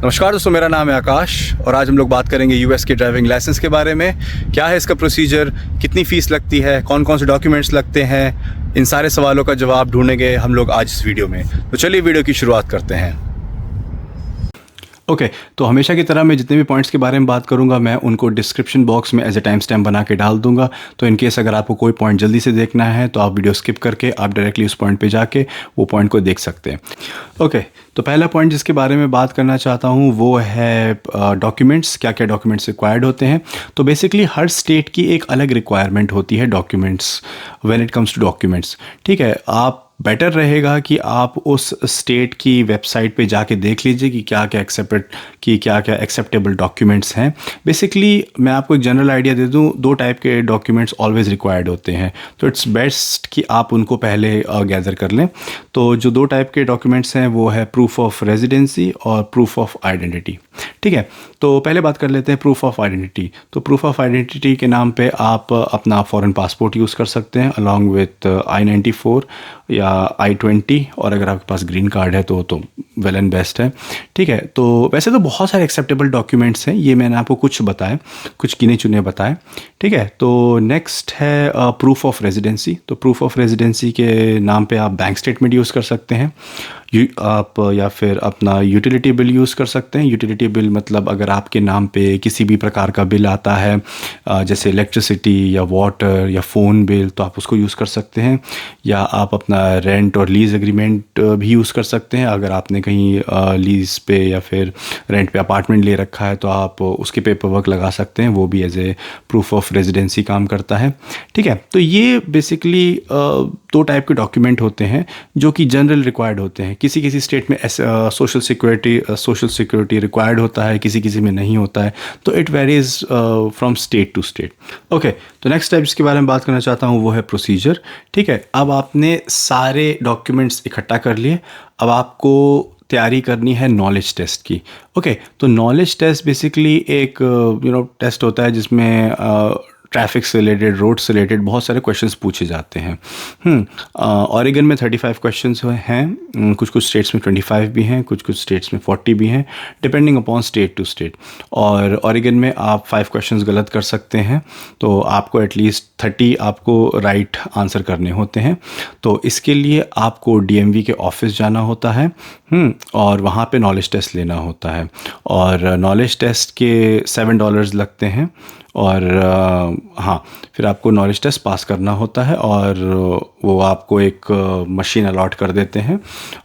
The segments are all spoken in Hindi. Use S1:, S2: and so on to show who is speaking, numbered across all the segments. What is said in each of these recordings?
S1: नमस्कार दोस्तों, मेरा नाम है आकाश और आज हम लोग बात करेंगे यूएस के ड्राइविंग लाइसेंस के बारे में। क्या है इसका प्रोसीजर, कितनी फ़ीस लगती है, कौन कौन से डॉक्यूमेंट्स लगते हैं, इन सारे सवालों का जवाब ढूंढेंगे हम लोग आज इस वीडियो में। तो चलिए वीडियो की शुरुआत करते हैं। ओके, तो हमेशा की तरह मैं जितने भी पॉइंट्स के बारे में बात करूंगा मैं उनको डिस्क्रिप्शन बॉक्स में एज ए टाइम स्टैम्प बना के डाल दूंगा। तो इन केस अगर आपको कोई पॉइंट जल्दी से देखना है तो आप वीडियो स्किप करके आप डायरेक्टली उस पॉइंट पे जाके वो पॉइंट को देख सकते हैं। ओके, तो पहला पॉइंट जिसके बारे में बात करना चाहता हूँ वो है डॉक्यूमेंट्स। क्या क्या डॉक्यूमेंट्स रिक्वायर्ड होते हैं। तो बेसिकली हर स्टेट की एक अलग रिक्वायरमेंट होती है documents when it comes to documents. ठीक है, आप बेटर रहेगा कि आप उस स्टेट की वेबसाइट पे जाके देख लीजिए कि क्या क्या एक्सेप्टेबल डॉक्यूमेंट्स हैं। बेसिकली मैं आपको एक जनरल आइडिया दे दूं, दो टाइप के डॉक्यूमेंट्स ऑलवेज रिक्वायर्ड होते हैं, तो इट्स बेस्ट कि आप उनको पहले गैदर कर लें। तो जो दो टाइप के डॉक्यूमेंट्स हैं वो है प्रूफ ऑफ रेजिडेंसी और प्रूफ ऑफ आइडेंटिटी। ठीक है, तो पहले बात कर लेते हैं प्रूफ ऑफ आइडेंटिटी। तो प्रूफ ऑफ आइडेंटिटी के नाम पे आप अपना फॉरेन पासपोर्ट यूज़ कर सकते हैं अलॉन्ग विथ I-94 या I-20, और अगर आपके पास ग्रीन कार्ड है तो वेल एंड बेस्ट है। ठीक है, तो वैसे तो बहुत सारे एक्सेप्टेबल डॉक्यूमेंट्स हैं, ये मैंने आपको कुछ बताए, कुछ गिने चुने बताए। ठीक है, तो नेक्स्ट है प्रूफ ऑफ रेजिडेंसी। तो प्रूफ ऑफ रेजिडेंसी के नाम पे आप बैंक स्टेटमेंट यूज़ कर सकते हैं, आप या फिर अपना यूटिलिटी बिल यूज़ कर सकते हैं। यूटिलिटी बिल मतलब अगर आपके नाम पे किसी भी प्रकार का बिल आता है जैसे इलेक्ट्रिसिटी या वाटर या फ़ोन बिल, तो आप उसको यूज़ कर सकते हैं। या आप अपना रेंट और लीज़ एग्रीमेंट भी यूज़ कर सकते हैं। अगर आपने कहीं लीज़ पे या फिर रेंट पे अपार्टमेंट ले रखा है तो आप उसके पेपर वर्क लगा सकते हैं, वो भी as a proof of residency काम करता है। ठीक है, तो ये बेसिकली दो टाइप के डॉक्यूमेंट होते हैं जो कि जनरल रिक्वायर्ड होते हैं। किसी किसी स्टेट में सोशल सिक्योरिटी रिक्वायर्ड होता है, किसी किसी में नहीं होता है, तो it varies from state to state. Okay, तो नेक्स्ट टाइप जिसके बारे में बात करना चाहता हूँ वो है प्रोसीजर। ठीक है, अब आपने सारे डॉक्यूमेंट्स इकट्ठा कर लिए, अब आपको तैयारी करनी है नॉलेज टेस्ट की। ओके, तो नॉलेज टेस्ट बेसिकली एक टेस्ट होता है जिसमें ट्रैफिक से रिलेटेड, रोड से रिलेटेड बहुत सारे क्वेश्चंस पूछे जाते हैं। ऑरेगन में 35 क्वेश्चंस हैं, कुछ कुछ स्टेट्स में 25 भी हैं, कुछ कुछ स्टेट्स में 40 भी हैं, depending upon state to state. और ऑरेगन में आप 5 क्वेश्चंस गलत कर सकते हैं, तो आपको एटलीस्ट 30 आपको राइट आंसर करने होते हैं। तो इसके लिए आपको DMV के ऑफिस जाना होता है और वहाँ पे नॉलेज टेस्ट लेना होता है। और नॉलेज टेस्ट के $7 लगते हैं। और हाँ, फिर आपको नॉलेज टेस्ट पास करना होता है और वो आपको एक मशीन अलॉट कर देते हैं।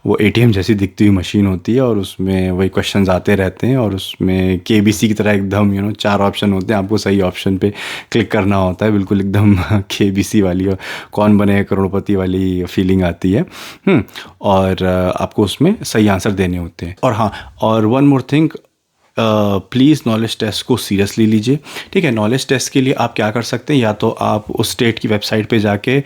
S1: वो ATM जैसी दिखती हुई मशीन होती है और उसमें वही क्वेश्चंस आते रहते हैं और उसमें KBC की तरह एकदम 4 ऑप्शन होते हैं, आपको सही ऑप्शन पे क्लिक करना होता है, बिल्कुल एकदम KBC वाली कौन बने करोड़पति वाली फीलिंग आती है। और आपको उसमें सही आंसर देने होते हैं। और हाँ, और one more thing, please knowledge test को सीरियसली लीजिए। ठीक है, नॉलेज टेस्ट के लिए आप क्या कर सकते हैं, या तो आप उस स्टेट की वेबसाइट पे जाके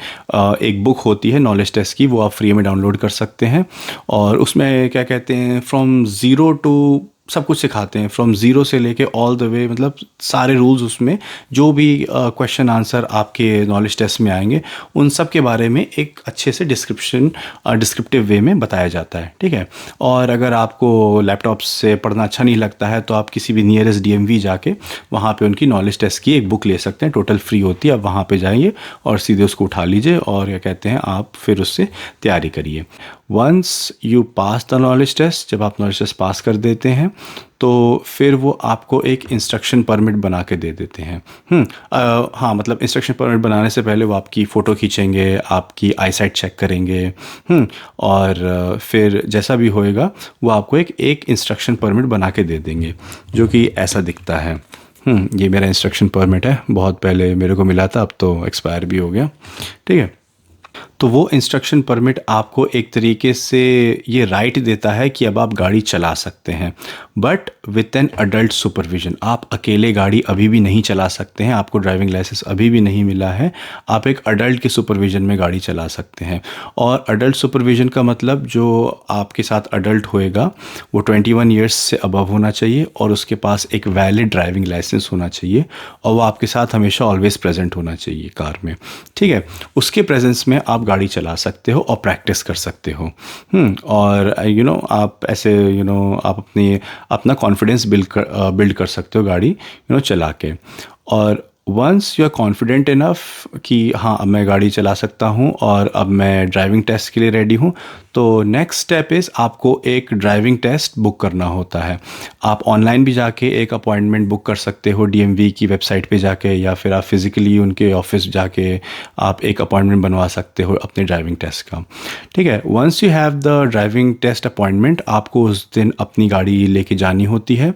S1: एक बुक होती है नॉलेज टेस्ट की, वो आप फ्री में डाउनलोड कर सकते हैं। और उसमें क्या कहते हैं, फ्रॉम ज़ीरो टू सब कुछ सिखाते हैं, फ्रॉम ज़ीरो से लेके ऑल द वे, मतलब सारे रूल्स उसमें जो भी क्वेश्चन आंसर आपके नॉलेज टेस्ट में आएंगे उन सब के बारे में एक अच्छे से डिस्क्रिप्टिव वे में बताया जाता है। ठीक है, और अगर आपको लैपटॉप से पढ़ना अच्छा नहीं लगता है तो आप किसी भी नियरेस्ट DMV जाके वहाँ पे उनकी नॉलेज टेस्ट की एक बुक ले सकते हैं, टोटल फ्री होती है। आप वहाँ पे जाइए और सीधे उसको उठा लीजिए और क्या कहते हैं आप फिर उससे तैयारी करिए। Once you pass the knowledge test, जब आप नॉलेज टेस्ट पास कर देते हैं तो फिर वो आपको एक इंस्ट्रक्शन परमिट बना के दे देते हैं। हाँ, मतलब इंस्ट्रक्शन परमिट बनाने से पहले वो आपकी फ़ोटो खींचेंगे, आपकी आईसाइट चेक करेंगे, और फिर जैसा भी होएगा वो आपको एक इंस्ट्रक्शन परमिट बना के दे देंगे जो कि ऐसा दिखता है। ये मेरा इंस्ट्रक्शन परमिट है, बहुत पहले मेरे को मिला था, अब तो एक्सपायर भी हो गया। ठीक है, तो वो इंस्ट्रक्शन परमिट आपको एक तरीके से ये राइट देता है कि अब आप गाड़ी चला सकते हैं, but with an adult supervision. आप अकेले गाड़ी अभी भी नहीं चला सकते हैं, आपको ड्राइविंग लाइसेंस अभी भी नहीं मिला है, आप एक अडल्ट के सुपरविजन में गाड़ी चला सकते हैं। और अडल्ट सुपरविजन का मतलब जो आपके साथ अडल्ट होएगा वो 21 ईयर्स से अबव होना चाहिए और उसके पास एक वैलिड ड्राइविंग लाइसेंस होना चाहिए और वो आपके साथ हमेशा ऑलवेज प्रेजेंट होना चाहिए कार में। ठीक है, उसके प्रेजेंस में आप गाड़ी चला सकते हो और प्रैक्टिस कर सकते हो। और आप ऐसे आप अपना कॉन्फिडेंस बिल्ड कर सकते हो गाड़ी चला के। और once you are confident enough कि हाँ अब मैं गाड़ी चला सकता हूँ और अब मैं ड्राइविंग टेस्ट के लिए रेडी हूँ, तो नेक्स्ट स्टेप इज़ आपको एक ड्राइविंग टेस्ट बुक करना होता है। आप ऑनलाइन भी जाके एक अपॉइंटमेंट बुक कर सकते हो DMV की वेबसाइट पे जाके, या फिर आप फिज़िकली उनके ऑफिस जाके आप एक अपॉइंटमेंट बनवा सकते हो अपने ड्राइविंग टेस्ट का। ठीक है, once you have the driving test appointment, आपको उस दिन अपनी गाड़ी लेके जानी होती है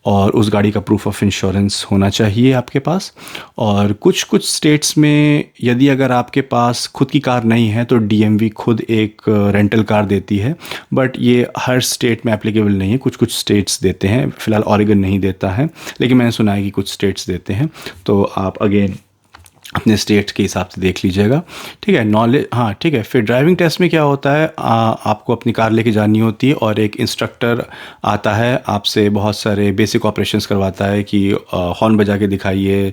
S1: और उस गाड़ी का प्रूफ ऑफ इंश्योरेंस होना चाहिए आपके पास। और कुछ कुछ स्टेट्स में यदि अगर आपके पास खुद की कार नहीं है तो DMV खुद एक रेंटल कार देती है, बट ये हर स्टेट में एप्लीकेबल नहीं है। कुछ कुछ स्टेट्स देते हैं, फ़िलहाल ऑरेगन नहीं देता है, लेकिन मैंने सुना है कि कुछ स्टेट्स देते हैं। तो आप अगेन अपने स्टेट के हिसाब से देख लीजिएगा। ठीक है, नॉलेज, हाँ ठीक है। फिर ड्राइविंग टेस्ट में क्या होता है, आपको अपनी कार लेके जानी होती है और एक इंस्ट्रक्टर आता है, आपसे बहुत सारे बेसिक ऑपरेशंस करवाता है कि हॉर्न बजा के दिखाइए,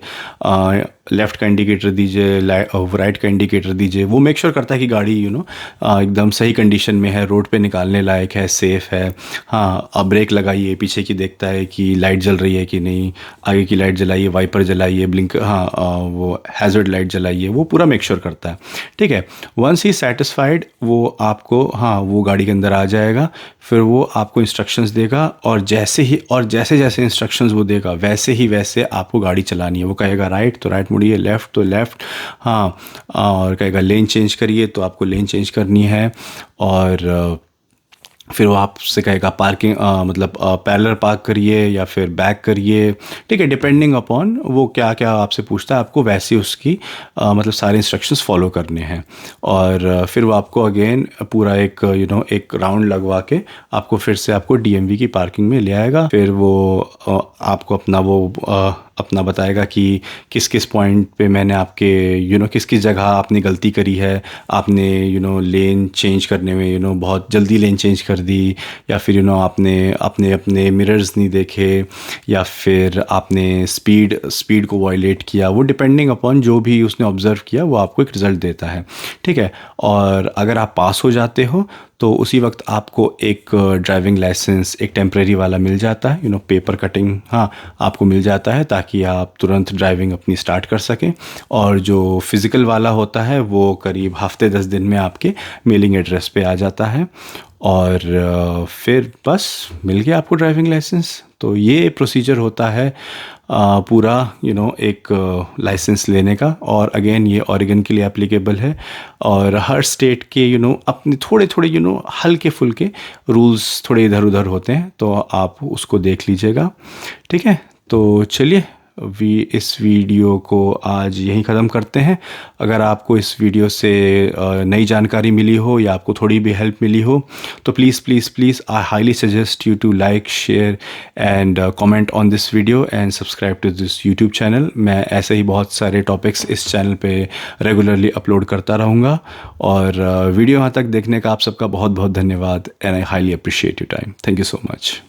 S1: लेफ़्ट का इंडिकेटर दीजिए, राइट का इंडिकेटर दीजिए। वो मेक श्योर करता है कि गाड़ी एकदम सही कंडीशन में है, रोड पे निकालने लायक है, सेफ़ है। हाँ, अब ब्रेक लगाइए, पीछे की देखता है कि लाइट जल रही है कि नहीं, आगे की लाइट जलाइए, वाइपर जलाइए, ब्लिंक, हाँ वो हैज़र्ड लाइट जलाइए, वो पूरा मेक श्योर करता है। ठीक है, वंस ही सेटिस्फाइड वो आपको, हाँ वो गाड़ी के अंदर आ जाएगा। फिर वो आपको इंस्ट्रक्शंस देगा और जैसे जैसे इंस्ट्रक्शंस वो देगा वैसे ही वैसे आपको गाड़ी चलानी है। वो कहेगा राइट तो राइट मुड़िए, लेफ़्ट तो लेफ़्ट, हाँ, और कहेगा लेन चेंज करिए तो आपको लेन चेंज करनी है। और फिर वो आपसे कहेगा पार्किंग, मतलब पैरेलल पार्क करिए या फिर बैक करिए। ठीक है, डिपेंडिंग अपॉन वो क्या क्या आपसे पूछता है, आपको वैसे उसकी मतलब सारे इंस्ट्रक्शंस फॉलो करने हैं। और फिर वो आपको अगेन पूरा एक एक राउंड लगवा के आपको फिर से आपको DMV की पार्किंग में ले आएगा। फिर वो आपको अपना बताएगा कि किस किस पॉइंट पे मैंने आपके किस किस जगह आपने गलती करी है, आपने लेन चेंज करने में बहुत जल्दी लेन चेंज कर दी, या फिर आपने अपने मिरर्स नहीं देखे, या फिर आपने स्पीड को वायलेट किया। वो डिपेंडिंग अपॉन जो भी उसने ऑब्ज़र्व किया वो आपको एक रिज़ल्ट देता है। ठीक है, और अगर आप पास हो जाते हो तो उसी वक्त आपको एक ड्राइविंग लाइसेंस, एक टेम्परेरी वाला मिल जाता है, पेपर कटिंग, हाँ आपको मिल जाता है, ताकि आप तुरंत ड्राइविंग अपनी स्टार्ट कर सकें। और जो फिज़िकल वाला होता है वो करीब हफ्ते 10 दिन में आपके मेलिंग एड्रेस पे आ जाता है। और फिर बस मिल गया आपको ड्राइविंग लाइसेंस। तो ये प्रोसीजर होता है पूरा एक लाइसेंस लेने का। और अगेन ये ऑरेगन के लिए एप्लीकेबल है, और हर स्टेट के अपने थोड़े थोड़े हल्के फुल्के रूल्स थोड़े इधर उधर होते हैं, तो आप उसको देख लीजिएगा। ठीक है, तो चलिए इस वीडियो को आज यहीं ख़त्म करते हैं। अगर आपको इस वीडियो से नई जानकारी मिली हो या आपको थोड़ी भी हेल्प मिली हो तो please I highly suggest you to like, share and comment on this video and subscribe to this YouTube channel. मैं ऐसे ही बहुत सारे टॉपिक्स इस चैनल पे रेगुलरली अपलोड करता रहूँगा। और वीडियो यहाँ तक देखने का आप सबका बहुत बहुत धन्यवाद, and I highly appreciate your time. Thank you so much.